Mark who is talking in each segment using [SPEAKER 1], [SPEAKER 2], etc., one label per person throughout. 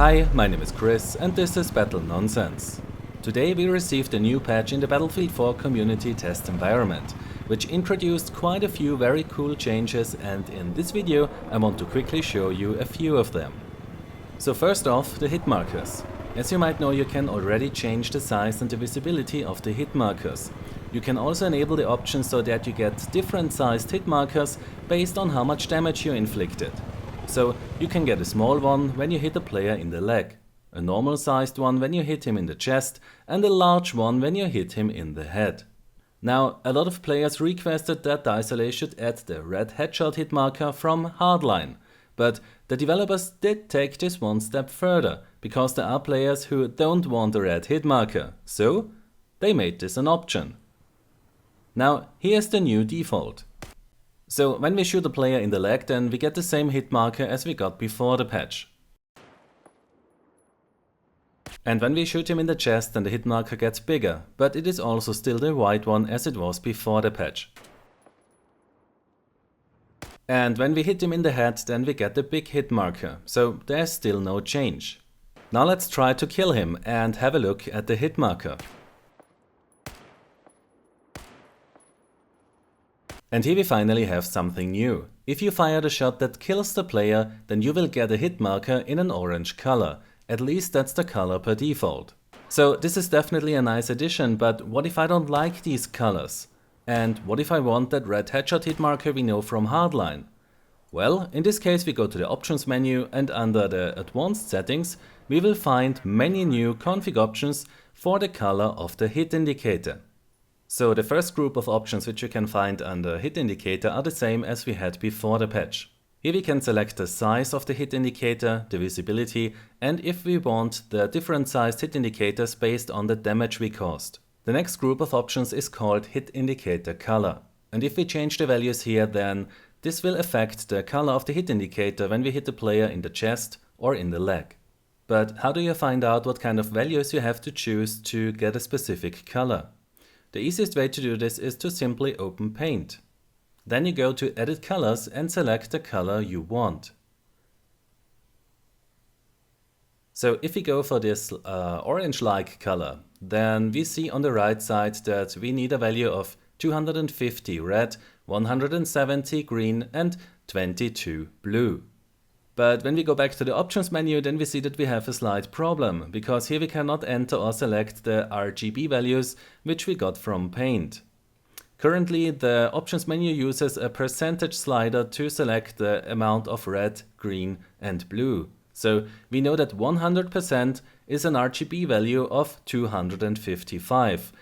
[SPEAKER 1] Hi, my name is Chris and this is Battle Nonsense. Today we received a new patch in the Battlefield 4 community test environment, which introduced quite a few very cool changes, and in this video I want to quickly show you a few of them. So first off, the hit markers. As you might know, you can already change the size and the visibility of the hit markers. You can also enable the option so that you get different sized hit markers based on how much damage you inflicted. So you can get a small one when you hit a player in the leg, a normal sized one when you hit him in the chest, and a large one when you hit him in the head. Now, a lot of players requested that DiceLA should add the red headshot hit marker from Hardline, but the developers did take this one step further, because there are players who don't want a red hit marker, so they made this an option. Now, here's the new default. So when we shoot a player in the leg, then we get the same hit marker as we got before the patch. And when we shoot him in the chest, then the hit marker gets bigger, but it is also still the white one as it was before the patch. And when we hit him in the head, then we get the big hit marker, so there's still no change. Now let's try to kill him and have a look at the hit marker. And here we finally have something new. If you fire the shot that kills the player, then you will get a hit marker in an orange color. At least that's the color per default. So this is definitely a nice addition, but what if I don't like these colors? And what if I want that red headshot hit marker we know from Hardline? Well, in this case we go to the options menu, and under the advanced settings we will find many new config options for the color of the hit indicator. So the first group of options which you can find under hit indicator are the same as we had before the patch. Here we can select the size of the hit indicator, the visibility, and if we want the different sized hit indicators based on the damage we caused. The next group of options is called hit indicator color. And if we change the values here, then this will affect the color of the hit indicator when we hit the player in the chest or in the leg. But how do you find out what kind of values you have to choose to get a specific color? The easiest way to do this is to simply open Paint. Then you go to Edit Colors and select the color you want. So if we go for this orange-like color, then we see on the right side that we need a value of 250 red, 170 green and 22 blue. But when we go back to the options menu, then we see that we have a slight problem, because here we cannot enter or select the RGB values which we got from Paint. Currently the options menu uses a percentage slider to select the amount of red, green and blue. So we know that 100% is an RGB value of 255.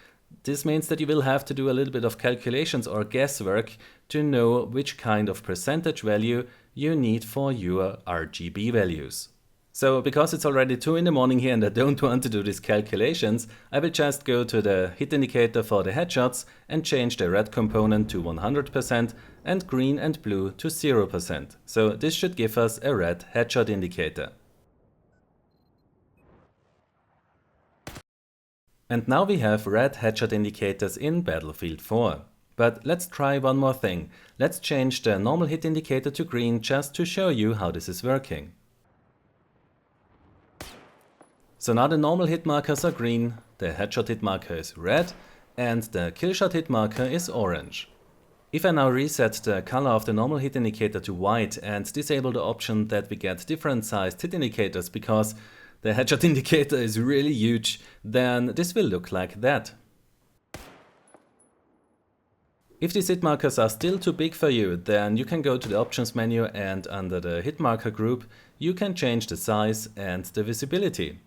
[SPEAKER 1] This means that you will have to do a little bit of calculations or guesswork to know which kind of percentage value you need for your RGB values. So because it's already 2 in the morning here and I don't want to do these calculations, I will just go to the hit indicator for the headshots and change the red component to 100% and green and blue to 0%. So this should give us a red headshot indicator. And now we have red headshot indicators in Battlefield 4. But let's try one more thing. Let's change the normal hit indicator to green just to show you how this is working. So now the normal hit markers are green, the headshot hit marker is red, and the killshot hit marker is orange. If I now reset the color of the normal hit indicator to white and disable the option that we get different sized hit indicators because the headshot indicator is really huge, then this will look like that. If these hit markers are still too big for you, then you can go to the options menu, and under the hit marker group you can change the size and the visibility.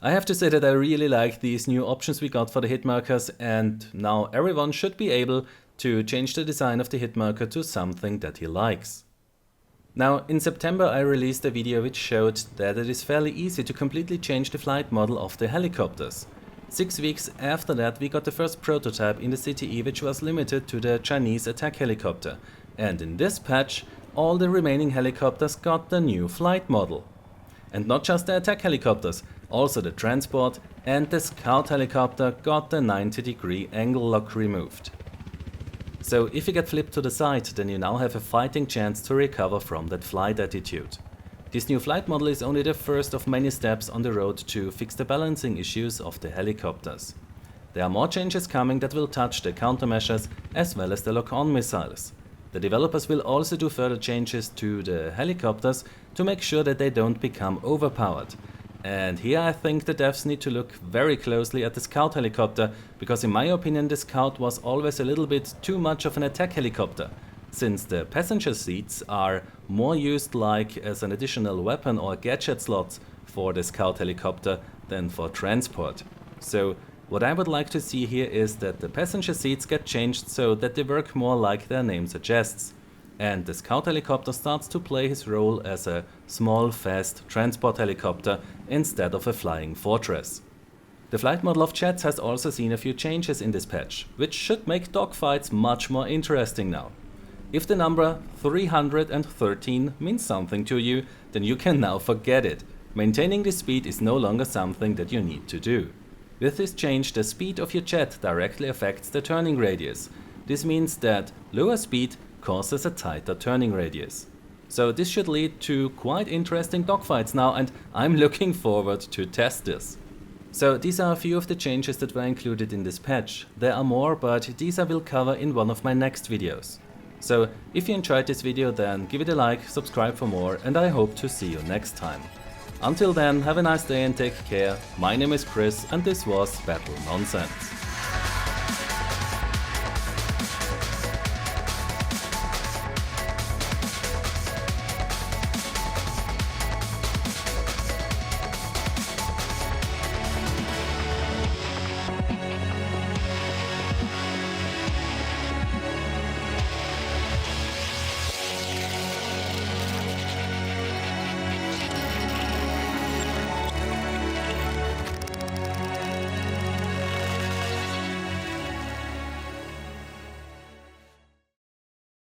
[SPEAKER 1] I have to say that I really like these new options we got for the hit markers, and now everyone should be able to change the design of the hit marker to something that he likes. Now, in September I released a video which showed that it is fairly easy to completely change the flight model of the helicopters. 6 weeks after that we got the first prototype in the CTE, which was limited to the Chinese attack helicopter. And in this patch all the remaining helicopters got the new flight model. And not just the attack helicopters, also the transport and the scout helicopter got the 90-degree angle lock removed. So if you get flipped to the side, then you now have a fighting chance to recover from that flight attitude. This new flight model is only the first of many steps on the road to fix the balancing issues of the helicopters. There are more changes coming that will touch the countermeasures as well as the lock-on missiles. The developers will also do further changes to the helicopters to make sure that they don't become overpowered. And here I think the devs need to look very closely at the Scout helicopter, because in my opinion the Scout was always a little bit too much of an attack helicopter, since the passenger seats are more used like as an additional weapon or gadget slot for the Scout helicopter than for transport. So what I would like to see here is that the passenger seats get changed so that they work more like their name suggests, and the Scout helicopter starts to play his role as a small, fast transport helicopter instead of a flying fortress. The flight model of jets has also seen a few changes in this patch, which should make dogfights much more interesting now. If the number 313 means something to you, then you can now forget it. Maintaining the speed is no longer something that you need to do. With this change, the speed of your jet directly affects the turning radius. This means that lower speed causes a tighter turning radius. So this should lead to quite interesting dogfights now, and I'm looking forward to test this. So these are a few of the changes that were included in this patch. There are more, but these I will cover in one of my next videos. So if you enjoyed this video, then give it a like, subscribe for more, and I hope to see you next time. Until then, have a nice day and take care. My name is Chris and this was Battle Nonsense.